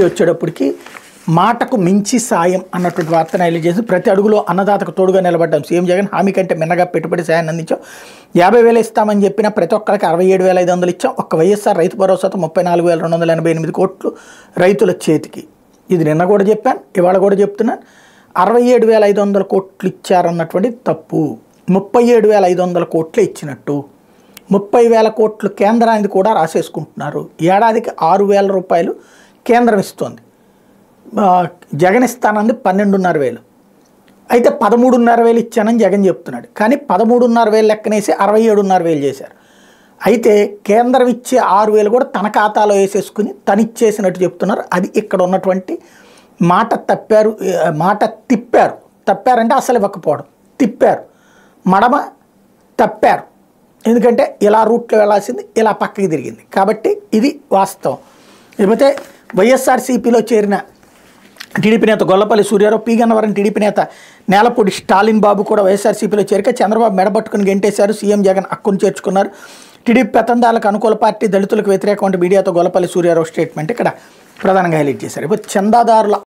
వచ్చేటప్పటికి మాటకు మించి సాయం అన్నటువంటి వార్తను హైలైట్ చేసి ప్రతి అడుగులో అన్నదాతకు తోడుగా నిలబడ్డాం. సీఎం జగన్ హామీ కంటే మిన్నగా పెట్టుబడి సాయాన్ని అందించాం. 50,000 ఇస్తామని చెప్పిన ప్రతి ఒక్కరికి 67,500 ఇచ్చాం. ఒక్క వైఎస్ఆర్ రైతు భరోసాతో 34,288 కోట్లు రైతుల చేతికి. ఇది నిన్న కూడా చెప్పాను, ఇవాళ కూడా చెప్తున్నాను. 67,500 కోట్లు ఇచ్చారన్నటువంటి తప్పు. 37,500 కోట్లే ఇచ్చినట్టు. 30,000 కోట్లు కేంద్రానికి కూడా రాసేసుకుంటున్నారు. ఏడాదికి 6,000 రూపాయలు కేంద్రం ఇస్తోంది. జగన్ ఇస్తానంది 12,500. అయితే 13,500 ఇచ్చానని జగన్ చెప్తున్నాడు. కానీ 13,500 లెక్కనేసి 67,500 చేశారు. అయితే కేంద్రం ఇచ్చే 6,000 కూడా తన ఖాతాలో వేసేసుకుని తనిచ్చేసినట్టు చెప్తున్నారు. అది ఇక్కడ ఉన్నటువంటి మాట తప్పారు, మాట తిప్పారు. తప్పారంటే అసలు ఇవ్వకపోవడం, తిప్పారు, మడమ తప్పారు. ఎందుకంటే ఇలా రూట్లో వెళ్ళాల్సింది ఇలా పక్కకి తిరిగింది. కాబట్టి ఇది వాస్తవం. లేకపోతే వైఎస్ఆర్సీపీలో చేరిన టీడీపీ నేత గొల్లపల్లి సూర్యారావు, పి గన్నవరం టీడీపీ నేత నేలపూడి స్టాలిన్ బాబు కూడా వైఎస్ఆర్సీపీలో చేరిక చంద్రబాబు మెడబట్టుకుని గెంటేశారు. సీఎం జగన్ హక్కును చేర్చుకున్నారు. టీడీపీ పెత్తందారులకు అనుకూల పార్టీ, దళితులకు వ్యతిరేకం అంటే మీడియాతో గొల్లపల్లి సూర్యారావు స్టేట్మెంట్ ఇక్కడ ప్రధానంగా హైలైట్ చేశారు. ఇప్పుడు చందాదారుల